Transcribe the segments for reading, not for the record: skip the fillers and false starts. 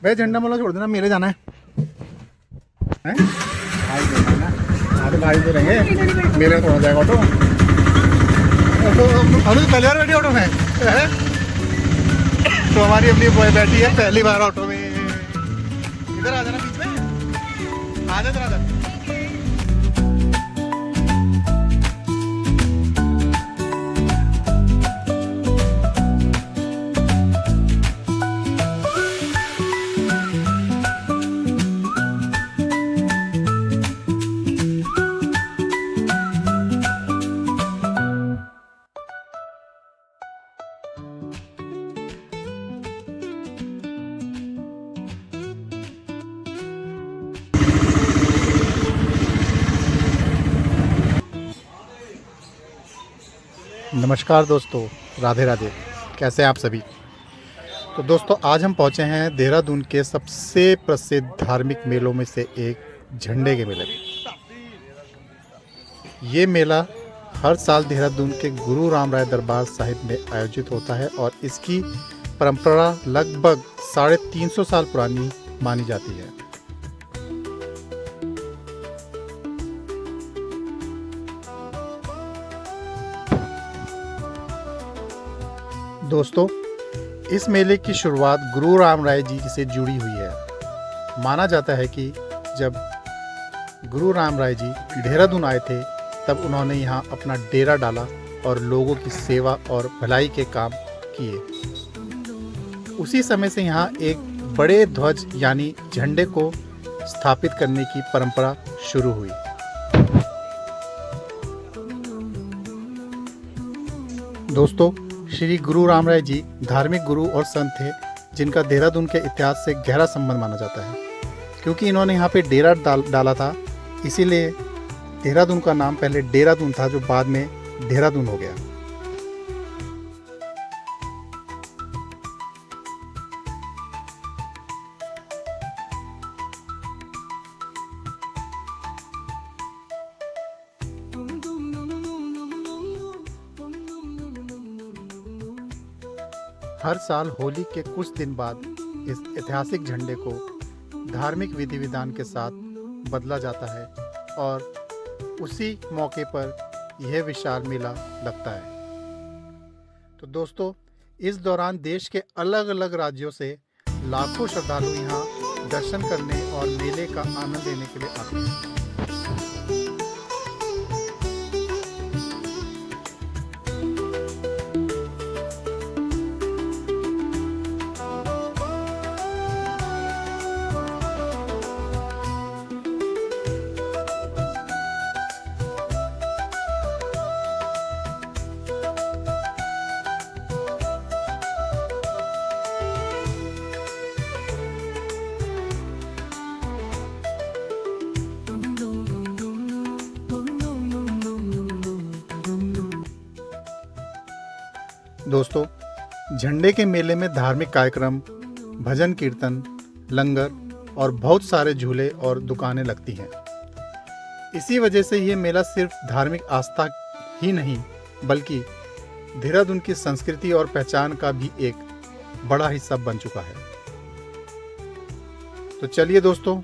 भाई झंडा मोला छोड़ देना, मेले जाना है हैं? भाई देना है ना, हाँ तो भाई तो रहेंगे, मेरे में थोड़ा जाएगा ऑटो। हम तो पहली बार बैठी ऑटो में है? तो हमारी अपनी बॉय बैठी है पहली बार ऑटो में। इधर आ जाना बीच में, आ जा इधर आ जा। नमस्कार दोस्तों, राधे राधे। कैसे हैं आप सभी? तो दोस्तों आज हम पहुंचे हैं देहरादून के सबसे प्रसिद्ध धार्मिक मेलों में से एक झंडे के मेले में। ये मेला हर साल देहरादून के गुरु राम राय दरबार साहिब में आयोजित होता है और इसकी परंपरा लगभग 350 साल पुरानी मानी जाती है। दोस्तों इस मेले की शुरुआत गुरु राम राय जी से जुड़ी हुई है। माना जाता है कि जब गुरु राम राय जी देहरादून आए थे तब उन्होंने यहाँ अपना डेरा डाला और लोगों की सेवा और भलाई के काम किए। उसी समय से यहाँ एक बड़े ध्वज यानी झंडे को स्थापित करने की परंपरा शुरू हुई। दोस्तों श्री गुरु राम राय जी धार्मिक गुरु और संत थे जिनका देहरादून के इतिहास से गहरा संबंध माना जाता है। क्योंकि इन्होंने यहाँ पे डेरा डाला था, इसीलिए देहरादून का नाम पहले डेरादून था जो बाद में देहरादून हो गया। हर साल होली के कुछ दिन बाद इस ऐतिहासिक झंडे को धार्मिक विधि विधान के साथ बदला जाता है और उसी मौके पर यह विशाल मेला लगता है। तो दोस्तों इस दौरान देश के अलग अलग राज्यों से लाखों श्रद्धालु यहाँ दर्शन करने और मेले का आनंद लेने के लिए आते हैं। दोस्तों झंडे के मेले में धार्मिक कार्यक्रम, भजन कीर्तन, लंगर और बहुत सारे झूले और दुकानें लगती हैं। इसी वजह से ये मेला सिर्फ धार्मिक आस्था ही नहीं बल्कि देहरादून की संस्कृति और पहचान का भी एक बड़ा हिस्सा बन चुका है। तो चलिए दोस्तों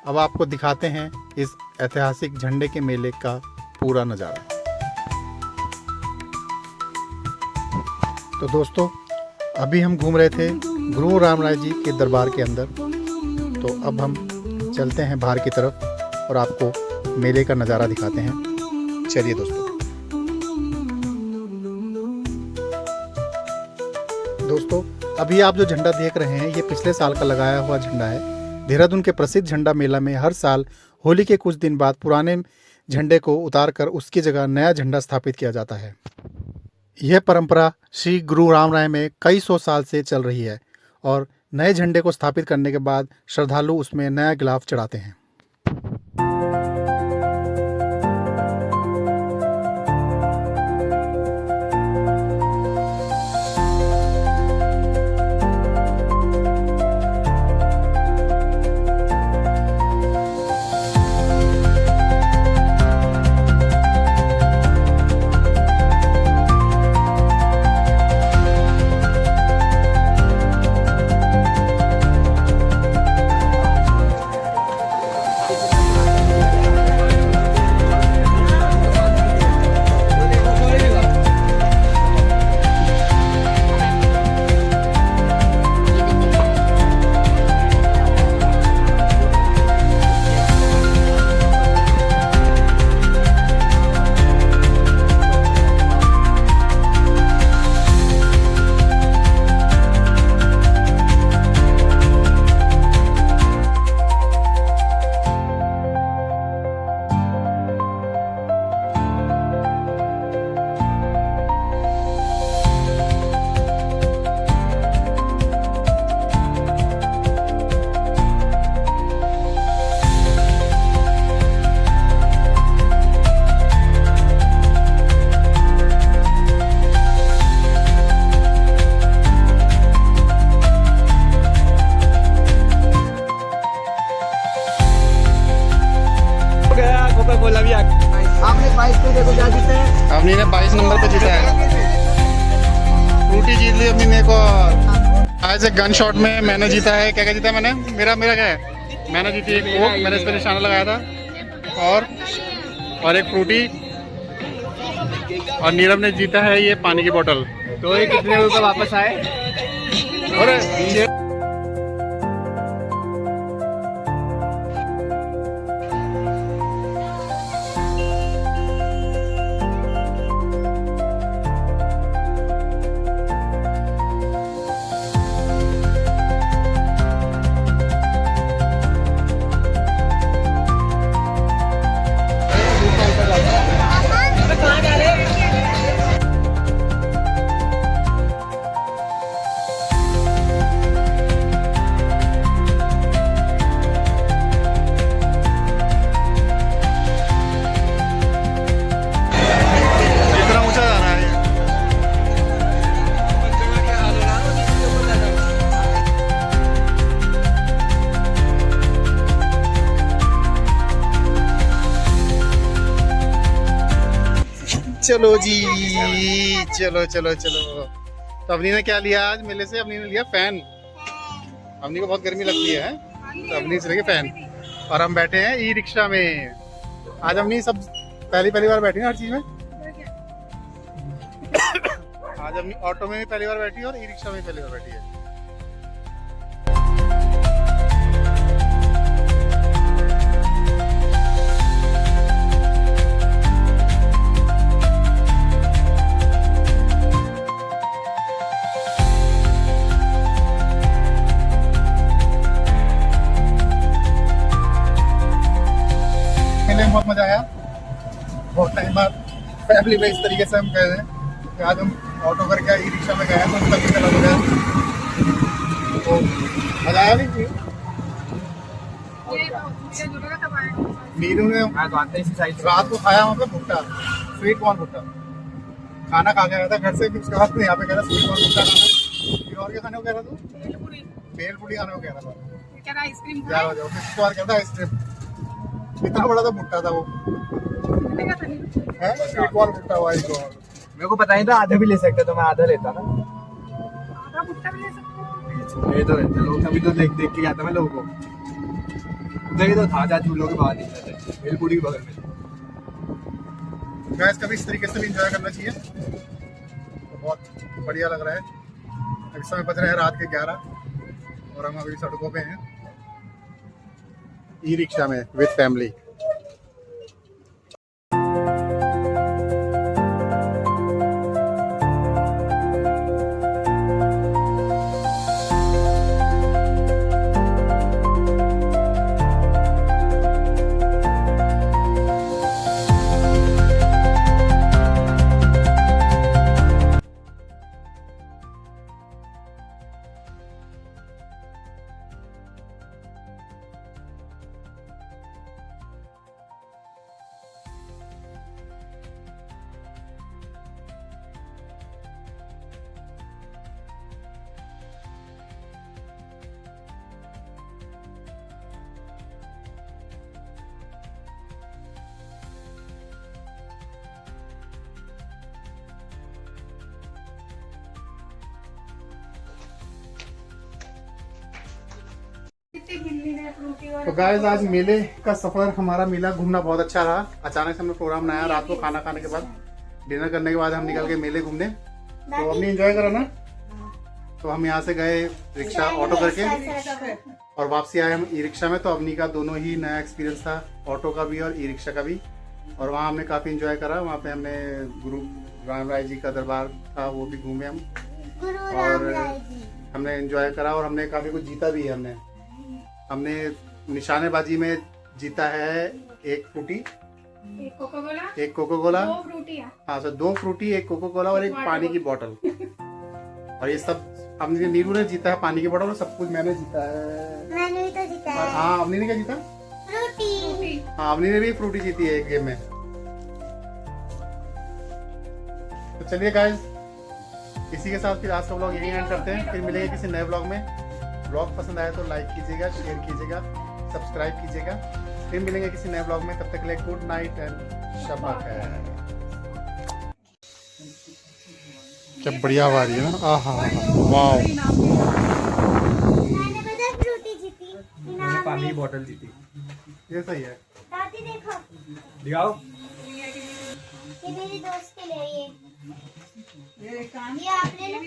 अब आपको दिखाते हैं इस ऐतिहासिक झंडे के मेले का पूरा नज़ारा। तो दोस्तों अभी हम घूम रहे थे गुरु राम राय जी के दरबार के अंदर, तो अब हम चलते हैं बाहर की तरफ और आपको मेले का नज़ारा दिखाते हैं। चलिए दोस्तों अभी आप जो झंडा देख रहे हैं ये पिछले साल का लगाया हुआ झंडा है। देहरादून के प्रसिद्ध झंडा मेला में हर साल होली के कुछ दिन बाद पुराने झंडे को उतार कर उसकी जगह नया झंडा स्थापित किया जाता है। यह परंपरा श्री गुरु राम राय में कई सौ साल से चल रही है और नए झंडे को स्थापित करने के बाद श्रद्धालु उसमें नया गिलाफ चढ़ाते हैं। अवनी ने 22 नंबर पे जीता है। फ्रूटी जीत ली अवनी ने एक और। आज एक गन शॉट में मैंने जीता है। क्या क्या जीता है मैंने? मेरा मेरा क्या है? मैंने जीती एक कोक, मैंने इस पर निशाना लगाया था, और एक फ्रूटी। और नीरव ने जीता है ये पानी की बोतल। तो ये कितने रुपए वापस आए? और चलो जी, चलो चलो चलो। तो अवनी ने क्या लिया आज मेले से? अवनी ने लिया फैन। अवनी को बहुत गर्मी लगती है, तो अवनी से लेके फैन। और हम बैठे हैं ई रिक्शा में। आज अवनी सब पहली बार बैठी है हर चीज में। आज अवनी ऑटो में भी पहली बार बैठी है और ई रिक्शा में भी पहली बार बैठी है। बहुत मजा आया। बहुत टाइम बाद फैमिली में इस तरीके से हम गए हैं कि आज हम ऑटो करके ई रिक्शा में गए हैं, तो तभी अलग हो गया। तो मजा आया नहीं? मीनू ने रात को खाया वहाँ पे भुट्टा, स्वीट कॉर्न भुट्टा खाना खा के आया था घर से। फिर उसके बाद यहाँ पे कह रहा स्वीट कॉर्न भुट्टा खाना। और क्या खाने को कह रहा तू? भेलपूरी खाने को कह रहा था। आइसक्रीम जाओ जाओ। फिर उसके बाद कहता आइसक्रीम। इतना बड़ा तो भुट्टा था वो, है स्वीट कॉर्न भुट्टा हुआ। मेरे को पता नहीं था आधा भी ले सकते, तो मैं आधा लेता ना। आधा भुट्टा भी ले सकते ये तो रहते लोग, तभी तो देख देख के जाता मैं लोगों को। उधर ही तो था जहाँ झूलों के बाहर नहीं जाते, भेलपूरी के बगल में। गैस कभी इस तरीके से भी इंजॉय करना चाहिए, तो बहुत बढ़िया लग रहा है। इस समय बज रहे हैं रात के 11 और हम अभी सड़कों पे हैं ई रिक्शा में विद फैमिली। तो गाइस आज मेले का सफर, हमारा मेला घूमना बहुत अच्छा रहा। अचानक से हमने प्रोग्राम बनाया रात को खाना खाने के बाद, डिनर करने के बाद हम निकल गए मेले घूमने। तो हमने एंजॉय करा ना। तो हम यहाँ से गए रिक्शा ऑटो करके और वापसी आए हम ई रिक्शा में। तो अवनी का दोनों ही नया एक्सपीरियंस था, ऑटो का भी और ई रिक्शा का भी। और वहाँ हमने काफी एंजॉय करा। वहाँ पे हमने गुरु राम राय जी का दरबार था, वो भी घूमे हम और हमने एंजॉय करा। और हमने काफी कुछ जीता भी है। हमने निशानेबाजी में जीता है एक फ्रूटी, एक कोको कोला, हाँ सर 2 फ्रूटी, एक कोको कोला और एक पानी की बोतल। और ये सब हमने, नीरू ने जीता है पानी की बोतल और सब कुछ मैंने जीता है। मैंने भी तो जीता है। हाँ अवनी ने क्या जीता? फ्रूटी। हाँ अवनी ने भी एक फ्रूटी जीती है एक गेम में। तो चलिए गाइस, इसी के साथ फिर आज का व्लॉग यही एंड करते हैं। फिर मिलेंगे किसी नए व्लॉग में। व्लॉग पसंद आए तो लाइक कीजिएगा, शेयर कीजिएगा, सब्सक्राइब कीजिएगा। फिर मिलेंगे किसी नए व्लॉग में। तब तक के लिए गुड नाइट एंड शब बखैर। क्या बढ़िया हवा आ रही है ना। आहा वाह। मैंने पता फ्रूटी जीती मैंने इनाम पानी की में। बोतल दी थी। ये सही है। दादी देखो, दिखाओ। ये मेरी दोस्त के लिए ये आपने ना